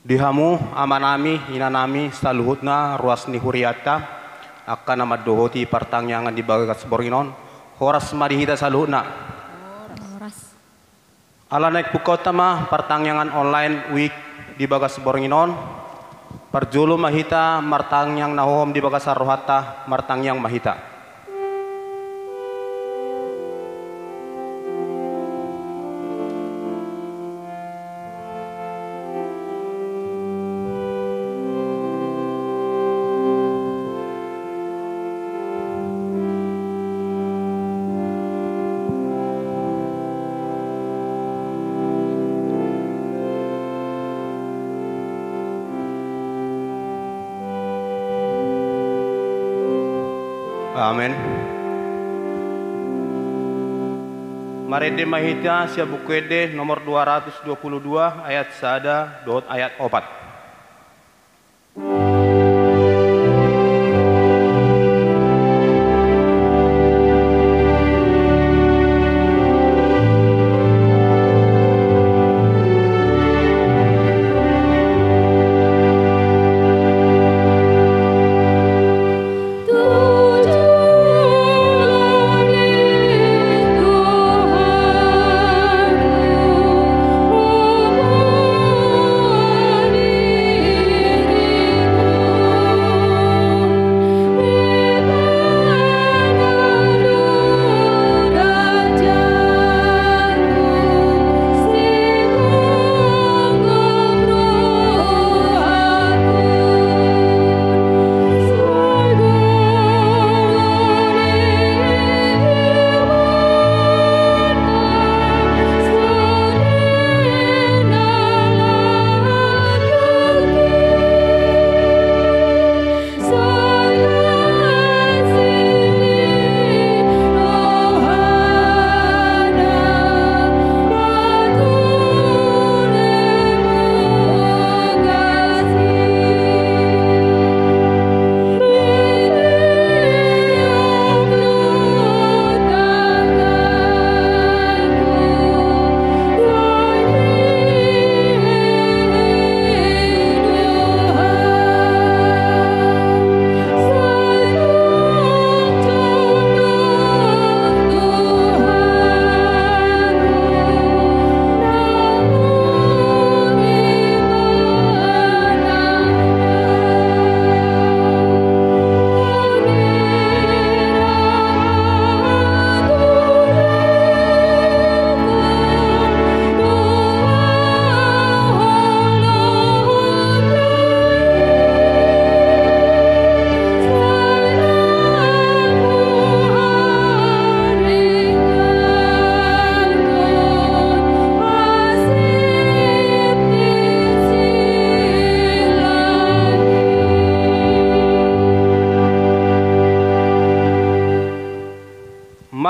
Dihamu amanami inanami saluhutna ruas ni huriata akan nama dohoti partangyangan di bagas borinon horas marihita saluhutna Horas. ala naik pukota mah partangyangan online week di bagas borinon perjulu mahita martangyang nahohom di bagas rohata martangyang mahita. Amin. Marede mahita sia bukuede nomor 222 ayat sada dot ayat 4.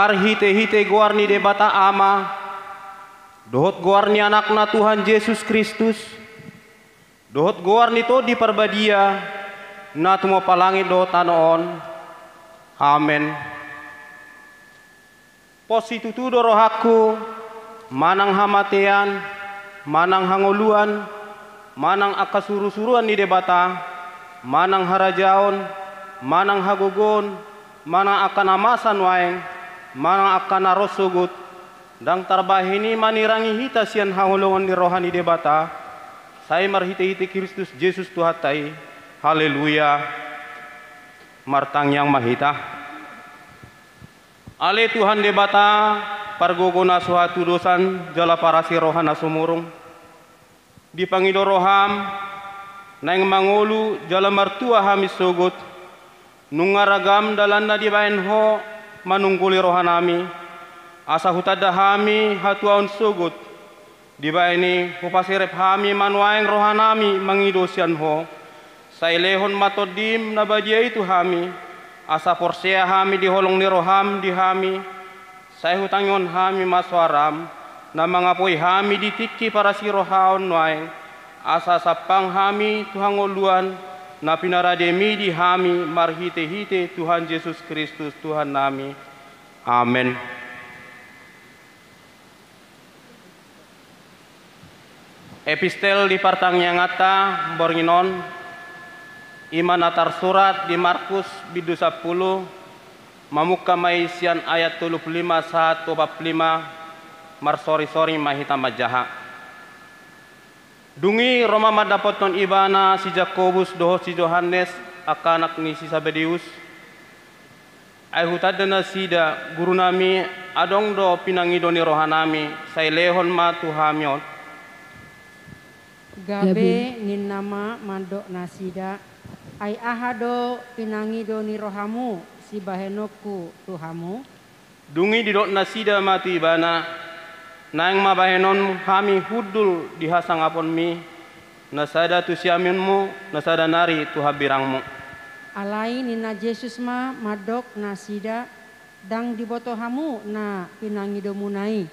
Marhite-hite guarni debata ama dohot guarni anakna Tuhan Yesus Kristus dohot guarni to di perbadia na tumo palangi dohot anoon amen. Positutudo rohaku manang hamatean manang hangoluan manang akasuru-suruan ni debata manang harajaon manang hagogon manang akanamasan waeng manang akan narosugut dang tarbahini manirangi hita sian hahulungan ni rohani debata saya marhite-hite Kristus Yesus Tuhatai haleluya martangyang mahita ale Tuhan debata pargogona suatu dosan jala parasi rohana sumurung dipangido roham naing mangolu jala martua hamis sugut nungaragam dalanda di baen ho manungguli rohanami asa hutada hami hatuaun sugut diba ini hupasirep hami manuaeng rohanami mangidosian ho sailehon matodim nabadia itu hami asa porsea hami diholong ni roham di hami saya hutangon hami maswaram na mangapoi hami ditiki para si rohaon nuaeng asa sapang hami tuhangoluan na pinarademi di hami marhite-hite Tuhan Yesus Kristus Tuhan nami. Amin. Epistel di partang yang ngata bornginon iman atar surat di Markus bidu 10 mamuka maisian ayat 35 1 bab 5 marsori-sori mahita majaha. Dungi Roma madapoton ibana si Jakobus doho si Johannes akanak ni si Sabedius. Ai hutadana sida guru nami adong do pinangido ni rohanami say lehon ma tuhamion. Gabe nin nama mandok nasida ai ahado pinangido ni rohamu si bahenoku tuhamu. Dungi didok nasida matu ibana nang mabahenon hami hudul dihasang apon mi nasada tu siaminmu nasada nari tu habirangmu. Alai nina Yesus ma madok nasida dang diboto hamu na pinangido munai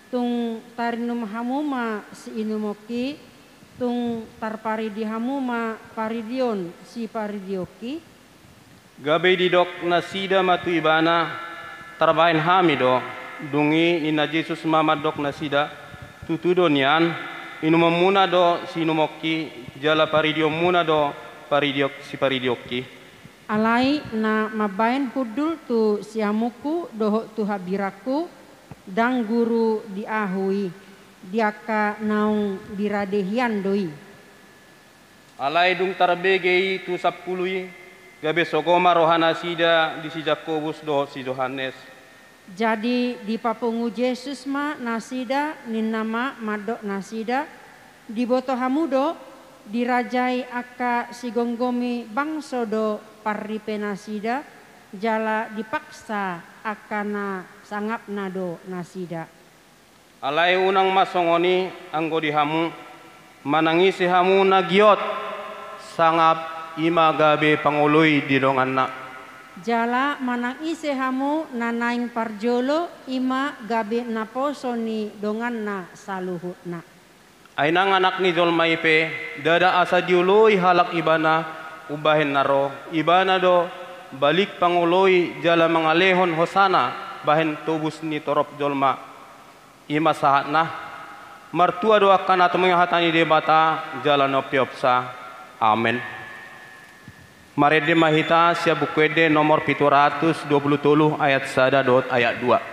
tung tarinum hamu ma si inumoki tung tarpari di hamu ma paridion si paridioki. Gabe didok nasida matu ibana tarbahin hami do dungi nina Yesus mamadok nasida tutudo nian inumamuna do sinumoki jala paridio muna do paridiok si paridioki. Alai na mabain hudul tu siamuku doho tu habiraku dang guru diahui diaka naung diradehian doi. Alai dung tarbegei tu 10 gabe sogoma rohana sida di si Jakobus do si Johannes. Jadi di papungu Yesus ma nasida nin nama madok nasida diboto hamudo dirajai aka si gonggomi bangso do parripe nasida jala dipaksa akana sangap nado nasida. Alai unang masongoni anggo di hamu manangisi hamu nagiot sangap ima gabe pangului di donganna. Jala manangisi hamu nanaing parjolo ima gabe naposoni donganna saluhutna. Ainang anak ni Zolmaipe dada asa diului halak ibana ubahin naro ibana do balik pangului jala mangalehon hosana bahin tubus ni torop Zolma. Ima sahat nah mertua doa kana temengi hatani debata jalan opiopsa. Amin. Marede mahita sia bukwede nomor 727 ayat 1 dot ayat 2.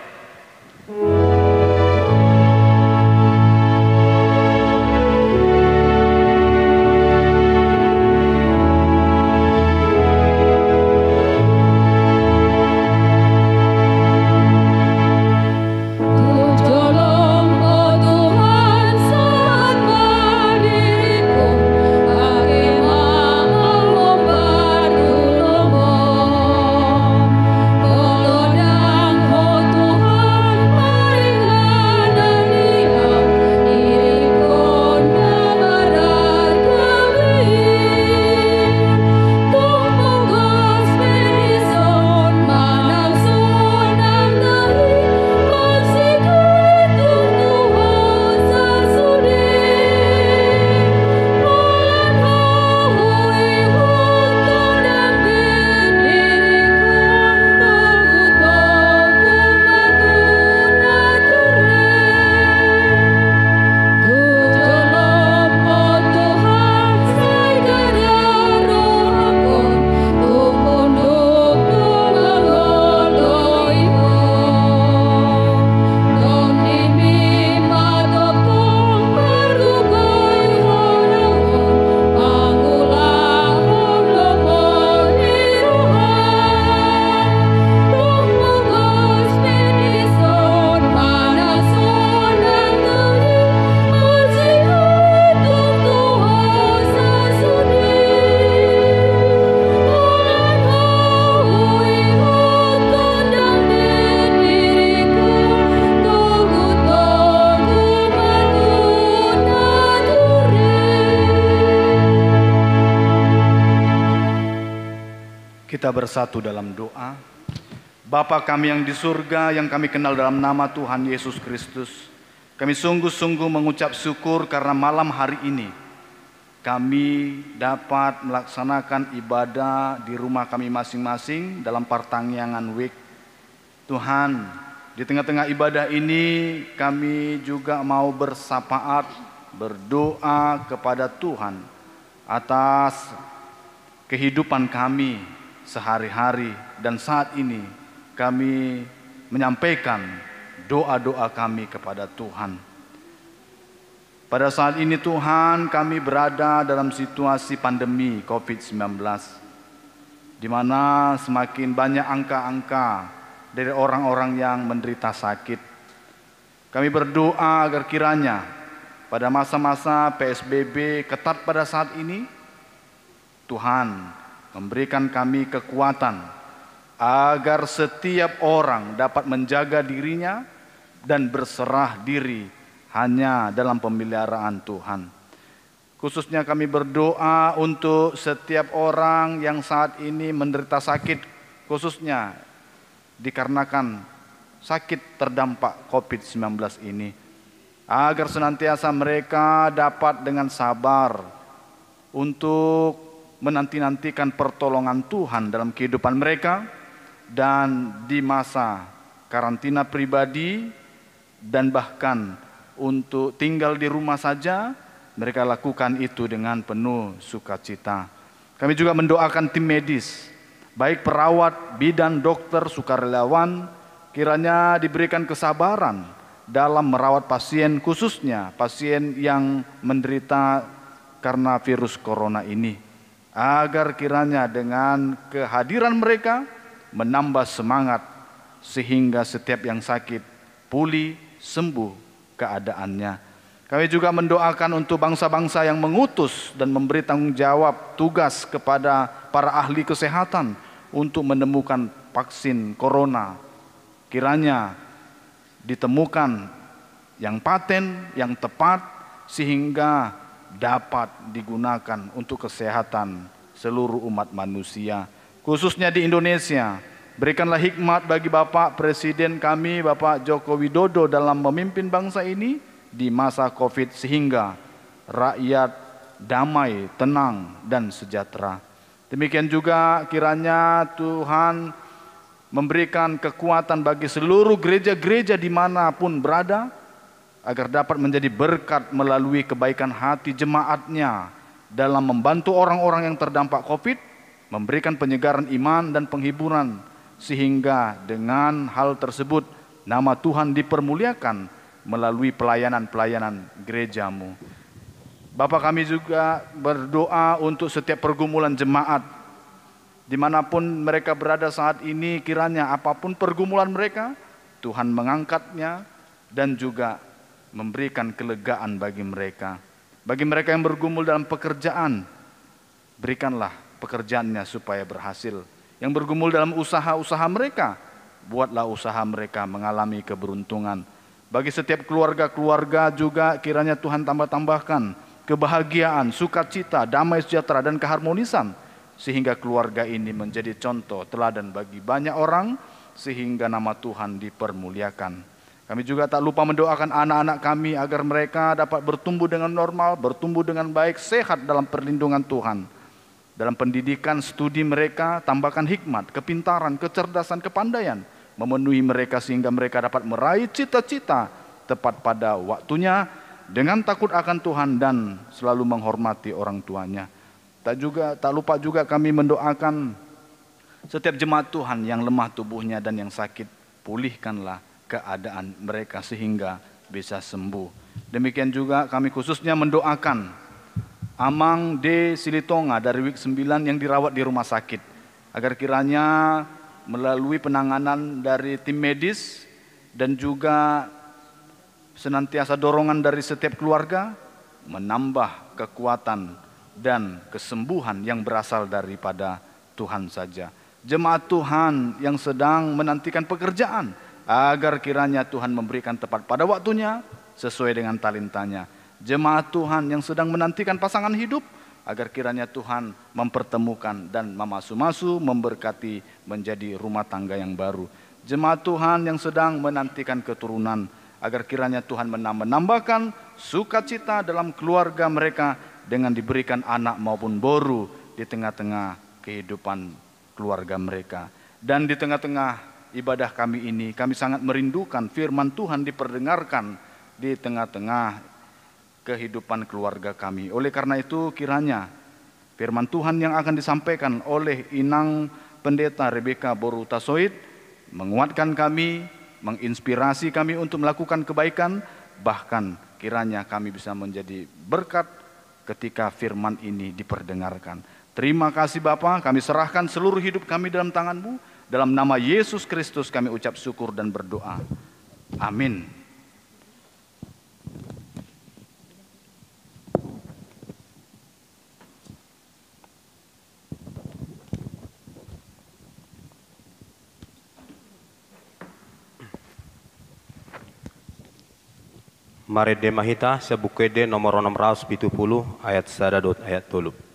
Kita bersatu dalam doa. Bapa kami yang di surga, yang kami kenal dalam nama Tuhan Yesus Kristus, kami sungguh-sungguh mengucap syukur karena malam hari ini kami dapat melaksanakan ibadah di rumah kami masing-masing dalam Partangyangan Week. Tuhan, di tengah-tengah ibadah ini kami juga mau bersapaat berdoa kepada Tuhan atas kehidupan kami sehari-hari, dan saat ini kami menyampaikan doa-doa kami kepada Tuhan. Pada saat ini Tuhan, kami berada dalam situasi pandemi COVID-19, di mana semakin banyak angka-angka dari orang-orang yang menderita sakit. Kami berdoa agar kiranya pada masa-masa PSBB ketat pada saat ini, Tuhan memberikan kami kekuatan agar setiap orang dapat menjaga dirinya dan berserah diri hanya dalam pemeliharaan Tuhan. Khususnya kami berdoa untuk setiap orang yang saat ini menderita sakit, khususnya dikarenakan sakit terdampak COVID-19 ini, agar senantiasa mereka dapat dengan sabar untuk menanti-nantikan pertolongan Tuhan dalam kehidupan mereka, dan di masa karantina pribadi dan bahkan untuk tinggal di rumah saja, mereka lakukan itu dengan penuh sukacita. Kami juga mendoakan tim medis, baik perawat, bidan, dokter, sukarelawan, kiranya diberikan kesabaran dalam merawat pasien, khususnya pasien yang menderita karena virus corona ini, agar kiranya dengan kehadiran mereka menambah semangat sehingga setiap yang sakit pulih sembuh keadaannya. Kami juga mendoakan untuk bangsa-bangsa yang mengutus dan memberi tanggung jawab tugas kepada para ahli kesehatan untuk menemukan vaksin corona. Kiranya ditemukan yang paten, yang tepat, sehingga dapat digunakan untuk kesehatan seluruh umat manusia, khususnya di Indonesia. Berikanlah hikmat bagi Bapak Presiden kami, Bapak Joko Widodo, dalam memimpin bangsa ini di masa COVID, sehingga rakyat damai, tenang, dan sejahtera. Demikian juga kiranya Tuhan memberikan kekuatan bagi seluruh gereja-gereja dimanapun berada, agar dapat menjadi berkat melalui kebaikan hati jemaatnya dalam membantu orang-orang yang terdampak COVID, memberikan penyegaran iman dan penghiburan, sehingga dengan hal tersebut nama Tuhan dipermuliakan melalui pelayanan-pelayanan gerejamu. Bapak, kami juga berdoa untuk setiap pergumulan jemaat dimanapun mereka berada saat ini, kiranya apapun pergumulan mereka, Tuhan mengangkatnya dan juga memberikan kelegaan bagi mereka. Bagi mereka yang bergumul dalam pekerjaan, berikanlah pekerjaannya supaya berhasil. Yang bergumul dalam usaha-usaha mereka, buatlah usaha mereka mengalami keberuntungan. Bagi setiap keluarga-keluarga juga kiranya Tuhan tambah-tambahkan kebahagiaan, sukacita, damai sejahtera, dan keharmonisan, sehingga keluarga ini menjadi contoh teladan bagi banyak orang, sehingga nama Tuhan dipermuliakan. Kami juga tak lupa mendoakan anak-anak kami agar mereka dapat bertumbuh dengan normal, bertumbuh dengan baik, sehat dalam perlindungan Tuhan. Dalam pendidikan, studi mereka, tambahkan hikmat, kepintaran, kecerdasan, kepandaian, memenuhi mereka sehingga mereka dapat meraih cita-cita tepat pada waktunya, dengan takut akan Tuhan dan selalu menghormati orang tuanya. Tak lupa juga kami mendoakan setiap jemaat Tuhan yang lemah tubuhnya dan yang sakit, pulihkanlah keadaan mereka sehingga bisa sembuh. Demikian juga kami khususnya mendoakan Amang D. Silitonga dari Week 9 yang dirawat di rumah sakit, agar kiranya melalui penanganan dari tim medis dan juga senantiasa dorongan dari setiap keluarga, menambah kekuatan dan kesembuhan yang berasal daripada Tuhan saja. Jemaat Tuhan yang sedang menantikan pekerjaan, agar kiranya Tuhan memberikan tepat pada waktunya sesuai dengan talentanya. Jemaat Tuhan yang sedang menantikan pasangan hidup, agar kiranya Tuhan mempertemukan dan memasu-masu, memberkati menjadi rumah tangga yang baru. Jemaat Tuhan yang sedang menantikan keturunan, agar kiranya Tuhan menambahkan sukacita dalam keluarga mereka dengan diberikan anak maupun boru di tengah-tengah kehidupan keluarga mereka. Dan di tengah-tengah ibadah kami ini, kami sangat merindukan firman Tuhan diperdengarkan di tengah-tengah kehidupan keluarga kami. Oleh karena itu kiranya firman Tuhan yang akan disampaikan oleh Inang Pendeta Rebeka Boru Tasoid menguatkan kami, menginspirasi kami untuk melakukan kebaikan, bahkan kiranya kami bisa menjadi berkat ketika firman ini diperdengarkan. Terima kasih Bapa, kami serahkan seluruh hidup kami dalam tangan-Mu. Dalam nama Yesus Kristus kami ucap syukur dan berdoa. Amin. Mari demahita sebukede nomor 670 ayat 1 ayat 3.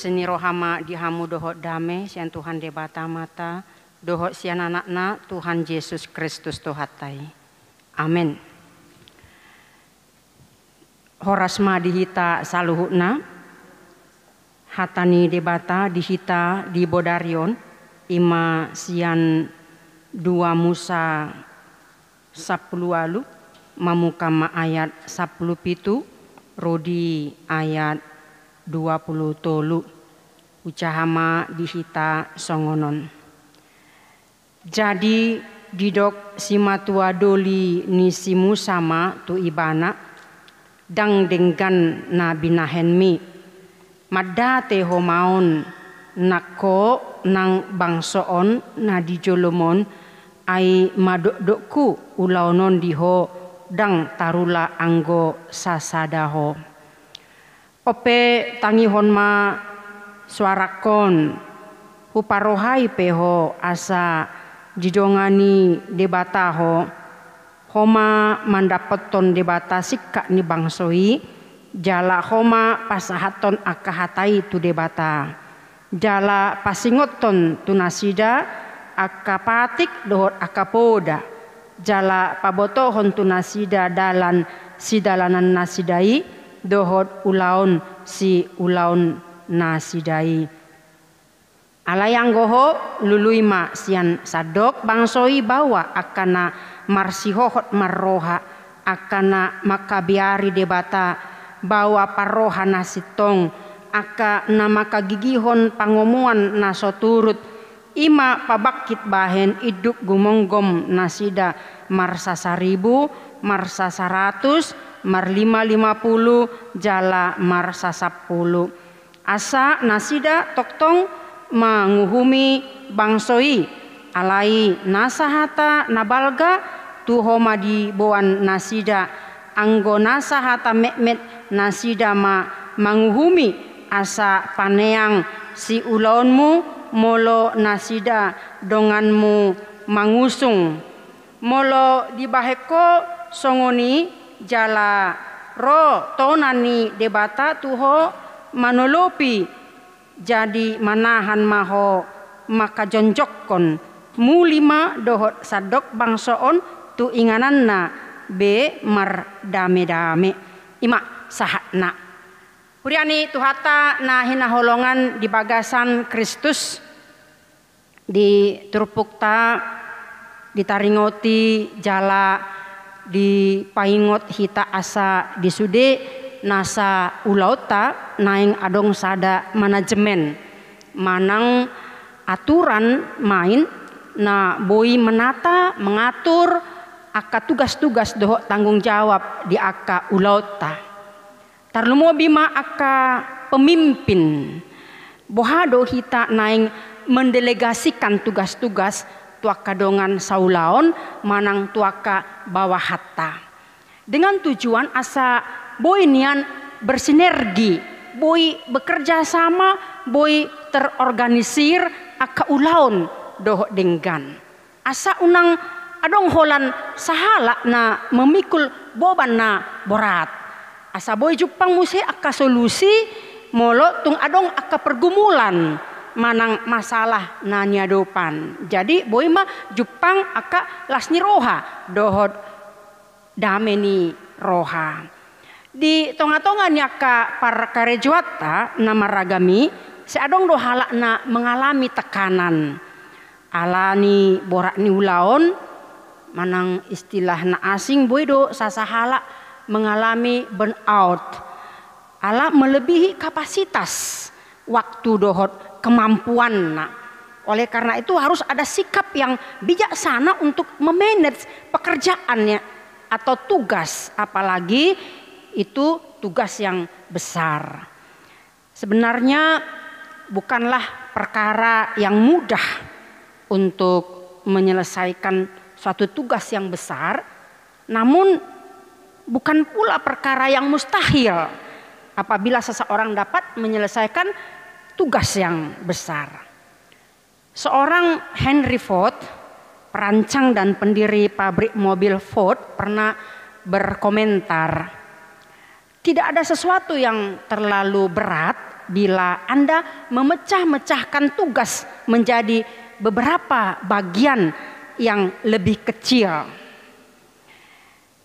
Aseni rohama dihamu dohot dame sian Tuhan debata mata dohot sian anakna Tuhan Yesus Kristus tohatai. Amin. Horasma dihita saluhutna hatani debata dihita di Bodarion ima sian 2 Musa 10 alu mamukama ayat 10 pitu rodi ayat 20 tolu ucahama dihita songonon. Jadi didok simatua doli ni simu sama tu ibana dang denggan na binahenmi madate homaon nako nang bangsoon na dijolomon ai madok-dokku ulaunon diho dang tarula anggo sasadaho. Ope tangihon ma suarakon huparohai peho asa didongani debataho homa mandapeton debata sikka ni bangsoi jala homa pasahaton akahatai tu debata jala pasingoton tunasida akapatik dohot akapoda jala pabotohon tunasida dalan sidalanan nasidai dohot ulaun si ulaun nasidai. Alayang goho luluima sian sadok bangsoi bawa akana marsihohot marroha akana makabiari debata bawa parroha nasitong aka namaka gigihon pangomuan nasoturut ima pabakit bahen iduk gumonggom nasida marsa 1000 marsa 100 mar 550 jala marsa 10 asa nasida toktong manguhumi bangsoi alai nasahata nabalga tuhoma di boan nasida anggo nasahata mekmet nasida ma manguhumi asa paneang si ulaunmu molo nasida donganmu mangusung Molo di baheko songoni jala ro tonani debata tuho manolopi jadi manahan maho maka jonjokkon mulima dohot sadok bangsoon tu ingananna be mar dame-dame ima sahatna. Puriani tuhata na hinaholongan di bagasan Kristus di turpukta ditaringoti jala di paingot hita asa disude nasa ulauta naing adong sada manajemen manang aturan main na boi menata mengatur aka tugas-tugas doho tanggung jawab di aka ulauta tarlumo bima aka pemimpin bohado hita naing mendelegasikan tugas-tugas tuaka dongan saulaon manang tuaka bawah hatta dengan tujuan asa boi nian bersinergi, boi bekerja sama, boi terorganisir aka ulaon doh denggan asa unang adong holan sahala na memikul boban na borat asa boi jupang musi aka solusi molo tung adong aka pergumulan manang masalah na niadopan. Jadi boi mah jupang aka lasni roha dohot dameni roha. Di tonga-tonga nyaka para karejuata nama ragami seadong dohala na mengalami tekanan. Alani borak ni ulaon manang istilah na asing boi do sasahala mengalami burnout. Ala melebihi kapasitas waktu dohot kemampuan. Oleh karena itu harus ada sikap yang bijaksana untuk memanage pekerjaannya atau tugas, apalagi itu tugas yang besar. Sebenarnya bukanlah perkara yang mudah untuk menyelesaikan suatu tugas yang besar, namun bukan pula perkara yang mustahil apabila seseorang dapat menyelesaikan tugas yang besar. Seorang Henry Ford, perancang dan pendiri pabrik mobil Ford, pernah berkomentar, tidak ada sesuatu yang terlalu berat bila Anda memecah-mecahkan tugas menjadi beberapa bagian yang lebih kecil.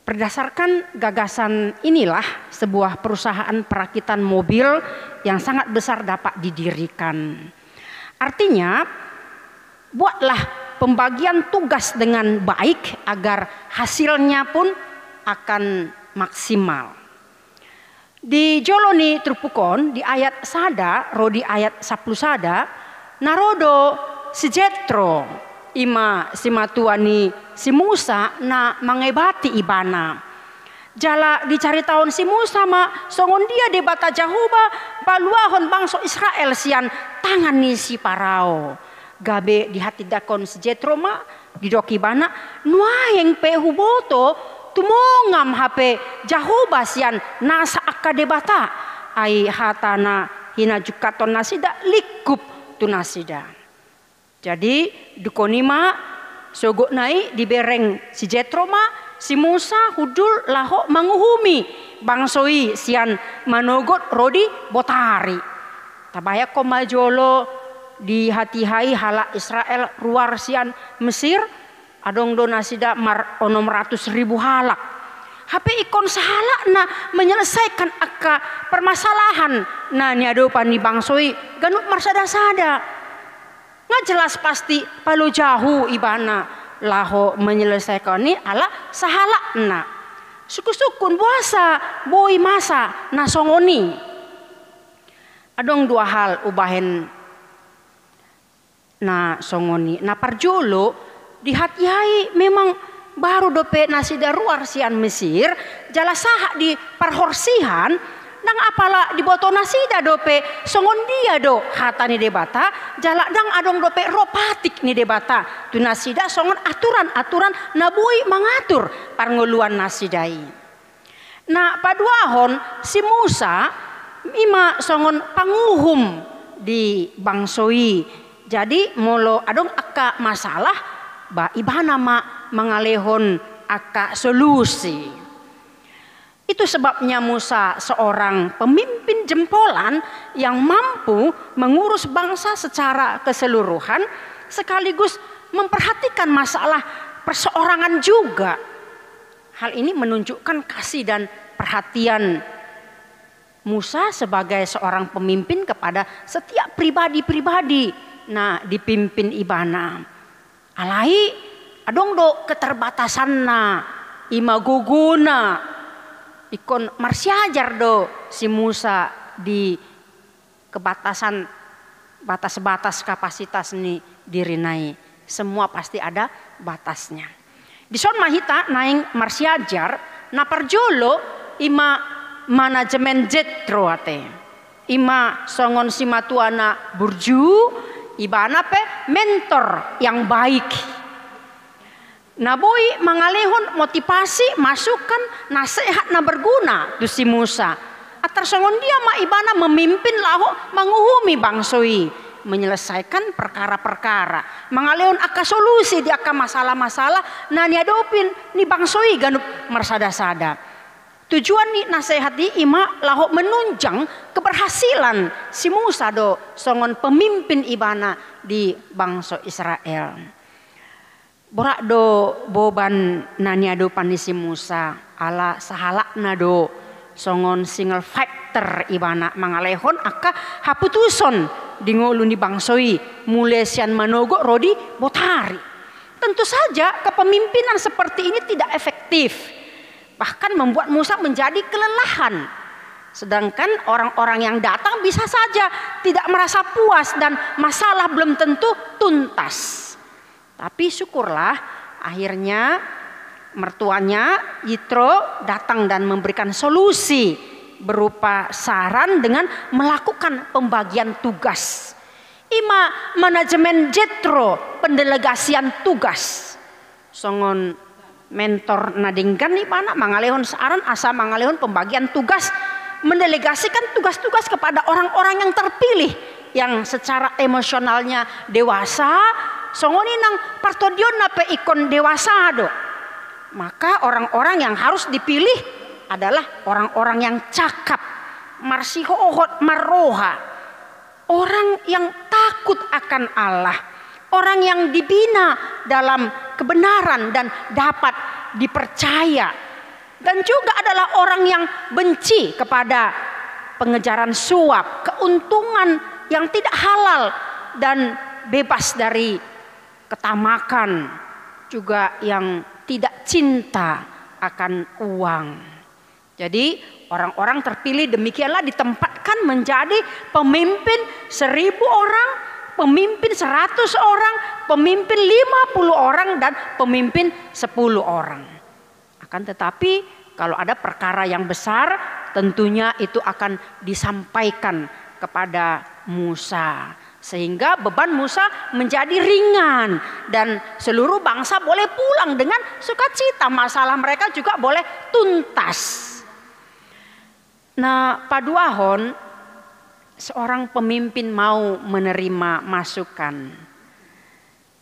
Berdasarkan gagasan inilah sebuah perusahaan perakitan mobil yang sangat besar dapat didirikan. Artinya, buatlah pembagian tugas dengan baik agar hasilnya pun akan maksimal. Di Joloni Trupukon di ayat sada, rodi ayat 10 sada, narodo sejetro ima simatuani si Musa na mengebati ibana. Jala dicari tahun si Musa ma songon dia debata Jahuba baluahon bangso Israel sian tangan ni si Parao. Gabe di hati dakon si Jetro ma didoki bana nuayeng pehuboto tumongam hape Jahuba sian nasa akka debata ai hatana hina jukaton nasida likup tu nasida. Jadi dukonima sogok naik dibereng si Jetro ma si Musa hudul laho manguhumi bangsoi sian manogot rodi botari. Tabaya ko majolo di hati hai hala Israel ruar sian Mesir adong donasida mar 600.000 halak. HP ikon sahala na menyelesaikan akka permasalahan na niadopan ni bangsoi ganut marsada-sada. Nggak jelas pasti palu jauh ibana laho menyelesaikan ni ala sahala na suku-sukun puasa boi masa nasongoni. Adong dua hal ubahen na songoni na parjolo di hati hai memang baru dope nasida ruar sian Mesir jala saha di parhorsihan dang apala di boto nasida dope songon dia do hata ni debata jala dang adong dope ropatik ni debata tu nasida songon aturan-aturan nabui mengatur parngoluan nasidai. Nah paduahon si Musa ima songon panguhum di bangsoi. Jadi molo adong akka masalah ba ibana ma mengalehon aka solusi. Itu sebabnya Musa seorang pemimpin jempolan yang mampu mengurus bangsa secara keseluruhan sekaligus memperhatikan masalah perseorangan juga. Hal ini menunjukkan kasih dan perhatian Musa sebagai seorang pemimpin kepada setiap pribadi-pribadi. Nah, dipimpin ibana. Alai adong do keterbatasan na ima guguna. Ikon marsiajar do si Musa di kebatasan batas-batas kapasitas ni dirinai. Semua pasti ada batasnya. Di son mahita naing marsiajar na parjolo ima manajemen Jethro ate. Ima songon si matuana burju ibana pe mentor yang baik. Naboi mangalehon motivasi masukan nasihat na berguna tu si Musa. Atar songon dia ma ibana memimpin laho menguhumi bangsoi, menyelesaikan perkara-perkara, mangalehon aka solusi di aka masalah-masalah na niadopin ni bangsoi ganup marsada-sada. Tujuan ni nasihat di ima laho menunjang keberhasilan si Musa do songon pemimpin ibana di bangsa Israel. Borak do boban nanya do panisi Musa ala sahalak nado songon single factor ibana mangalehon aka haputuson dingolun di bangsoi mulai sian manogo rodi botari. Tentu saja kepemimpinan seperti ini tidak efektif, bahkan membuat Musa menjadi kelelahan. Sedangkan orang-orang yang datang bisa saja tidak merasa puas dan masalah belum tentu tuntas. Tapi syukurlah akhirnya mertuanya Yitro datang dan memberikan solusi berupa saran dengan melakukan pembagian tugas. Ima manajemen Jethro pendelegasian tugas. Songon mentor nadingkan nih mana mangalehon saran asa mangalehon pembagian tugas, mendelegasikan tugas-tugas kepada orang-orang yang terpilih yang secara emosionalnya dewasa. Songoni nang partodion nape ikon dewasa do. Maka orang-orang yang harus dipilih adalah orang-orang yang cakap, marsihohot marroha, orang yang takut akan Allah, orang yang dibina dalam kebenaran dan dapat dipercaya, dan juga adalah orang yang benci kepada pengejaran suap, keuntungan yang tidak halal dan bebas dari ketamakan, juga yang tidak cinta akan uang. Jadi orang-orang terpilih demikianlah ditempatkan menjadi pemimpin 1000 orang, pemimpin 100 orang, pemimpin 50 orang dan pemimpin 10 orang. Akan tetapi kalau ada perkara yang besar tentunya itu akan disampaikan kepada Musa. Sehingga beban Musa menjadi ringan dan seluruh bangsa boleh pulang dengan sukacita. Masalah mereka juga boleh tuntas. Nah, paduahon seorang pemimpin mau menerima masukan.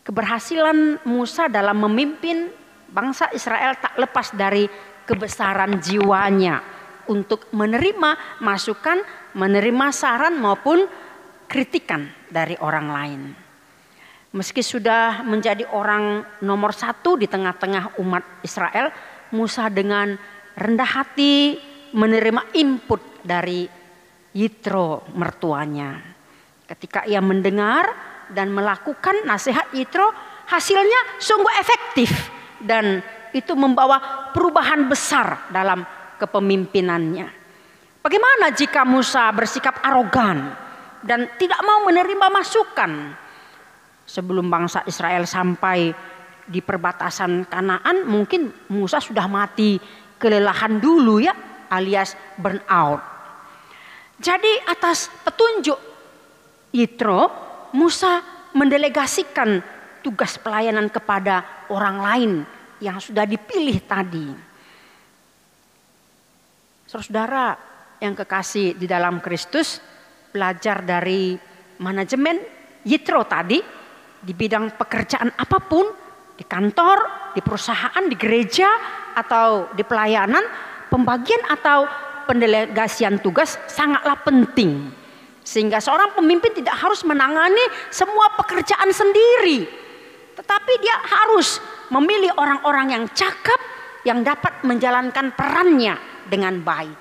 Keberhasilan Musa dalam memimpin bangsa Israel tak lepas dari kebesaran jiwanya untuk menerima masukan, menerima saran maupun kritikan dari orang lain. Meski sudah menjadi orang nomor 1 di tengah-tengah umat Israel, Musa dengan rendah hati menerima input dari Yitro mertuanya. Ketika ia mendengar dan melakukan nasihat Yitro, hasilnya sungguh efektif dan itu membawa perubahan besar dalam kepemimpinannya. Bagaimana jika Musa bersikap arogan dan tidak mau menerima masukan? Sebelum bangsa Israel sampai di perbatasan Kanaan, mungkin Musa sudah mati kelelahan dulu ya, alias burnout. Jadi atas petunjuk Yitro, Musa mendelegasikan tugas pelayanan kepada orang lain yang sudah dipilih tadi. Saudara yang kekasih di dalam Kristus, belajar dari manajemen Yitro tadi di bidang pekerjaan apapun di kantor, di perusahaan, di gereja, atau di pelayanan, pembagian atau pendelegasian tugas sangatlah penting. Sehingga seorang pemimpin tidak harus menangani semua pekerjaan sendiri, tetapi dia harus memilih orang-orang yang cakap, yang dapat menjalankan perannya dengan baik.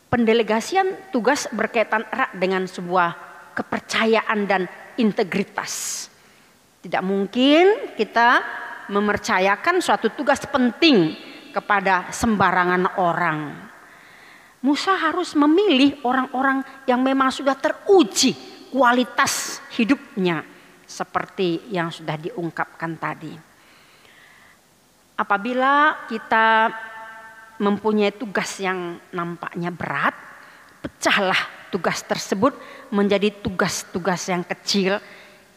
Pendelegasian tugas berkaitan erat dengan sebuah kepercayaan dan integritas. Tidak mungkin kita mempercayakan suatu tugas penting kepada sembarangan orang. Musa harus memilih orang-orang yang memang sudah teruji kualitas hidupnya, seperti yang sudah diungkapkan tadi. Apabila kita mempunyai tugas yang nampaknya berat, pecahlah tugas tersebut menjadi tugas-tugas yang kecil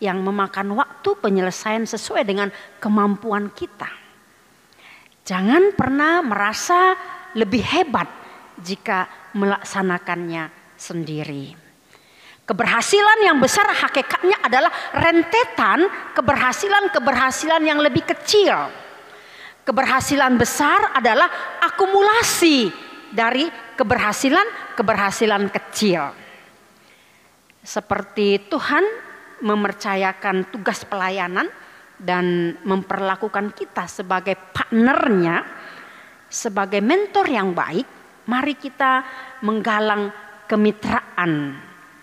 yang memakan waktu penyelesaian sesuai dengan kemampuan kita. Jangan pernah merasa lebih hebat jika melaksanakannya sendiri. Keberhasilan yang besar hakikatnya adalah rentetan keberhasilan-keberhasilan yang lebih kecil. Keberhasilan besar adalah akumulasi dari keberhasilan-keberhasilan kecil. Seperti Tuhan mempercayakan tugas pelayanan dan memperlakukan kita sebagai partnernya, sebagai mentor yang baik, mari kita menggalang kemitraan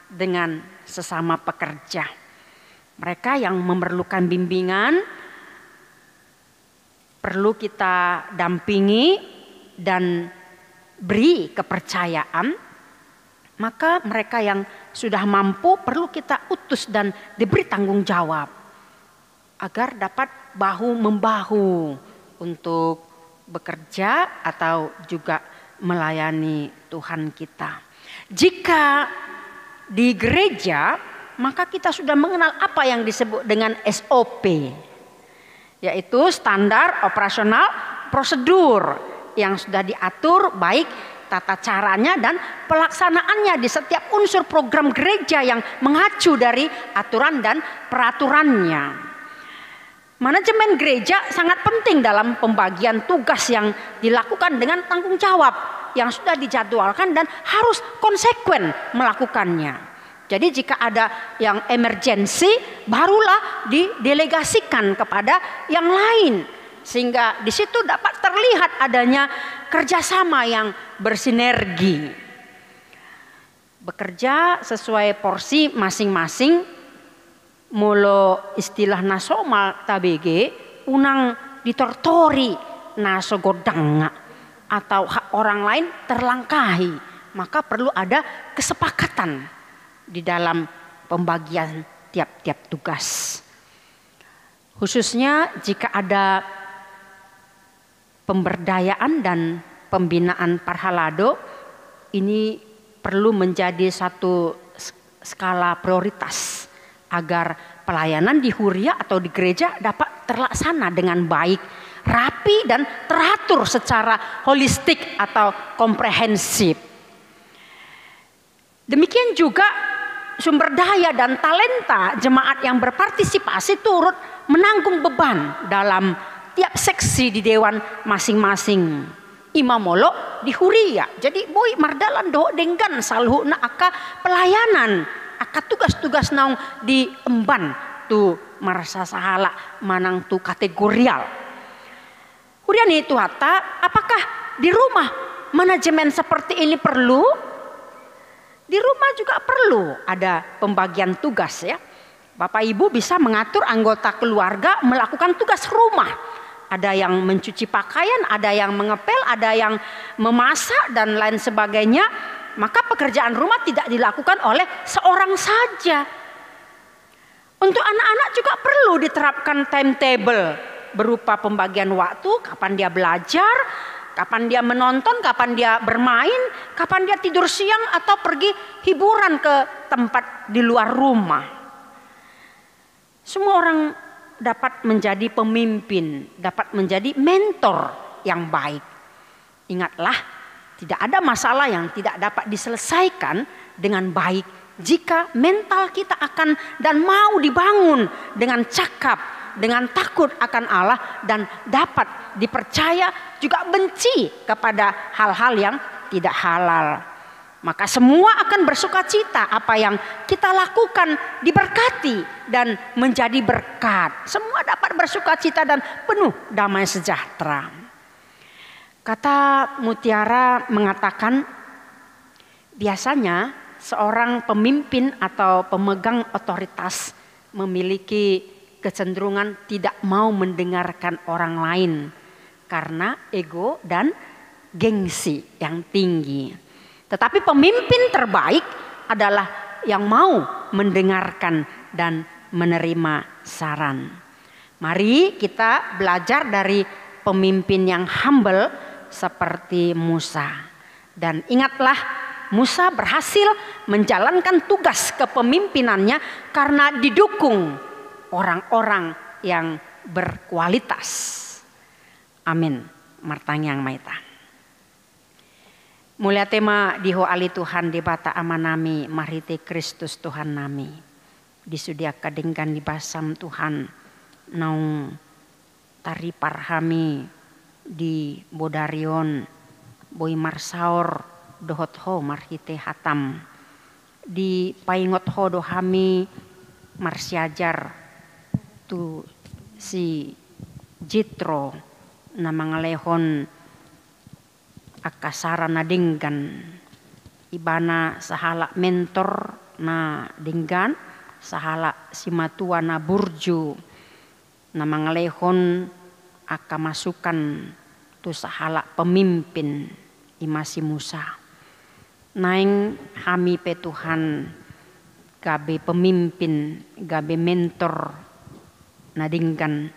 dengan sesama pekerja. Mereka yang memerlukan bimbingan perlu kita dampingi dan beri kepercayaan. Maka mereka yang sudah mampu perlu kita utus dan diberi tanggung jawab agar dapat bahu-membahu untuk bekerja atau juga melayani Tuhan kita. Jika di gereja, maka kita sudah mengenal apa yang disebut dengan SOP, yaitu standar operasional prosedur yang sudah diatur baik tata caranya dan pelaksanaannya di setiap unsur program gereja yang mengacu dari aturan dan peraturannya. Manajemen gereja sangat penting dalam pembagian tugas yang dilakukan dengan tanggung jawab yang sudah dijadwalkan dan harus konsekuen melakukannya. Jadi jika ada yang emergensi, barulah didelegasikan kepada yang lain, sehingga di situ dapat terlihat adanya kerjasama yang bersinergi. Bekerja sesuai porsi masing-masing, mulo istilah nasomal tabege, unang ditortori naso godanga, atau hak orang lain terlangkahi, maka perlu ada kesepakatan di dalam pembagian tiap-tiap tugas. Khususnya jika ada pemberdayaan dan pembinaan parhalado, ini perlu menjadi satu skala prioritas agar pelayanan di huria atau di gereja dapat terlaksana dengan baik, rapi dan teratur secara holistik atau komprehensif. Demikian juga sumber daya dan talenta jemaat yang berpartisipasi turut menanggung beban dalam tiap seksi di dewan masing-masing. Imamolo di huria. Jadi boy mardalan do denggan salhu na aka pelayanan, aka tugas-tugas naung di emban tu marasa sahala manang tu kategorial. Kemudian itu hata, apakah di rumah manajemen seperti ini perlu? Di rumah juga perlu ada pembagian tugas ya. Bapak Ibu bisa mengatur anggota keluarga melakukan tugas rumah. Ada yang mencuci pakaian, ada yang mengepel, ada yang memasak dan lain sebagainya. Maka pekerjaan rumah tidak dilakukan oleh seorang saja. Untuk anak-anak juga perlu diterapkan timetable berupa pembagian waktu, kapan dia belajar, kapan dia menonton, kapan dia bermain, kapan dia tidur siang atau pergi hiburan ke tempat di luar rumah. Semua orang dapat menjadi pemimpin, dapat menjadi mentor yang baik. Ingatlah, tidak ada masalah yang tidak dapat diselesaikan dengan baik jika mental kita akan dan mau dibangun dengan cakap, dengan takut akan Allah dan dapat dipercaya juga benci kepada hal-hal yang tidak halal. Maka semua akan bersuka cita, apa yang kita lakukan diberkati dan menjadi berkat. Semua dapat bersuka cita dan penuh damai sejahtera. Kata Mutiara mengatakan, biasanya seorang pemimpin atau pemegang otoritas memiliki kecenderungan tidak mau mendengarkan orang lain karena ego dan gengsi yang tinggi. Tetapi pemimpin terbaik adalah yang mau mendengarkan dan menerima saran. Mari kita belajar dari pemimpin yang humble seperti Musa. Dan ingatlah, Musa berhasil menjalankan tugas kepemimpinannya karena didukung orang-orang yang berkualitas. Amin. Martangyang maita. Mulia tema diho ali Tuhan di bata amanami marite Kristus Tuhan nami. Disudia kadengkan di basam Tuhan naung tari parhami di bodarion boy marsaor dohot ho marhite hatam. Di paingot ho dohami marsiajar tu si Jitro na mangalehon akasara na dinggan ibana sahala mentor na dinggan sahala si matua na burju na mangalehon aka masukan tu sahala pemimpin imasi Musa naing hami pe Tuhan gabe pemimpin gabe mentor na dinggan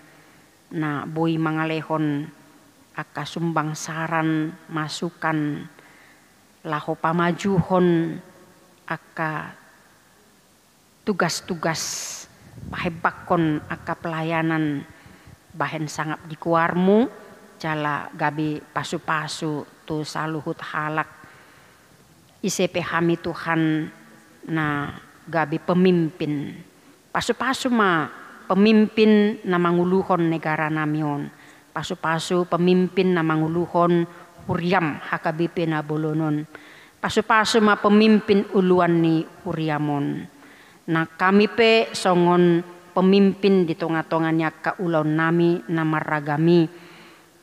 na boy mangalehon aka sumbang saran masukan laho pamajuhon aka tugas-tugas pahebakon aka pelayanan bahen sangap di kuarmu jala gabi pasu-pasu tu saluhut halak isepe hami Tuhan na gabi pemimpin pasu-pasu ma pemimpin na manguluhon negara namion. Pasu-pasu pemimpin na manguluhon Huriam hakabipe na bolonon. Pasu-pasu ma pemimpin uluan ni Huriamon. Na kami pe songon pemimpin di tonga-tongannya kaulaon nami na maragami.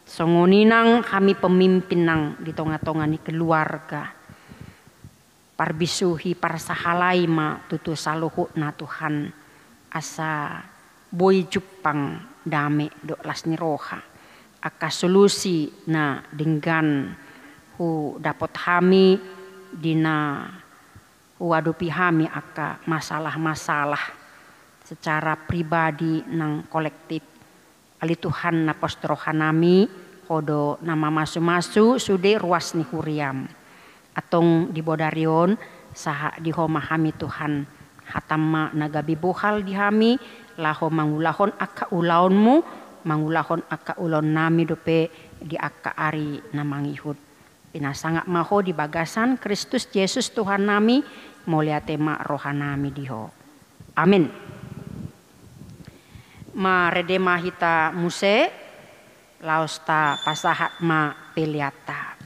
Songoninang kami pemimpin nang di tonga-tongan ni keluarga. Parbisuhi parsahalai ma tutu saluhu na Tuhan. Asa boy jupang dame do las ni roha. Aka solusi na dinggan hu dapat hami dina hu adupi hami aka masalah-masalah secara pribadi nang kolektif ali Tuhan na postrohan nami kodo nama masu-masu sude ruas ni Huriam atong di bodarion saha di homa hami Tuhan hatamma nagabi bohal di hami laho mangulahon aka ulaonmu mangulahon aka ulon nami dope di aka ari na mangihut. Pinasangak maho di bagasan Kristus Yesus Tuhan nami mulia tema rohanami diho. Amin. Ma redema hita muse lausta pasahat ma peliata.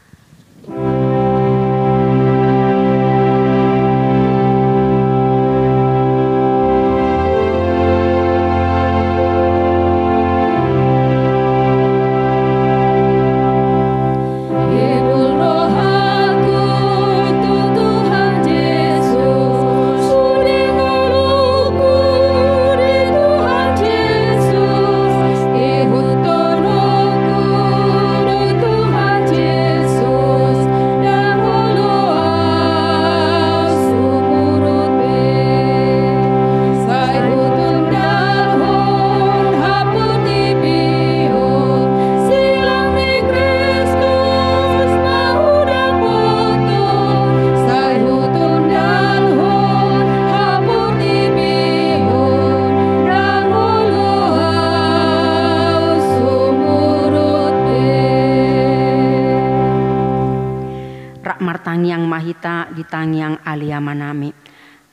Martangyang mahita di tangyang alia manami.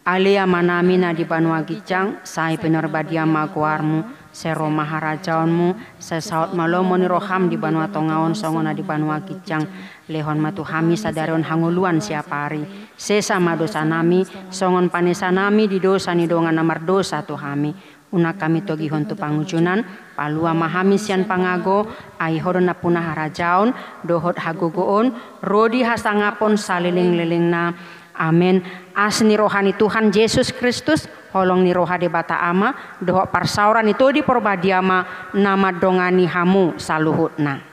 Alia manami na di banua gicang sai penerbadia maguarmu sero maharajaonmu sesaut malomo ni roham di banua tongaon songona di banua kijang lehon matu hami sadarion hanguluan siapari sesa madosa nami songon panesa nami di dosa ni dongan namar dosa tu hami una kami togi hontu pangujunan palua mahami sian pangago ai hodon na punah harajaon dohot hagogoon rodi hasangapon saliling-lilingna amin. Asni rohani Tuhan Yesus Kristus holong ni rohade bata ama dohok parsauran itu di porbadiama nama dongani hamu saluhutna.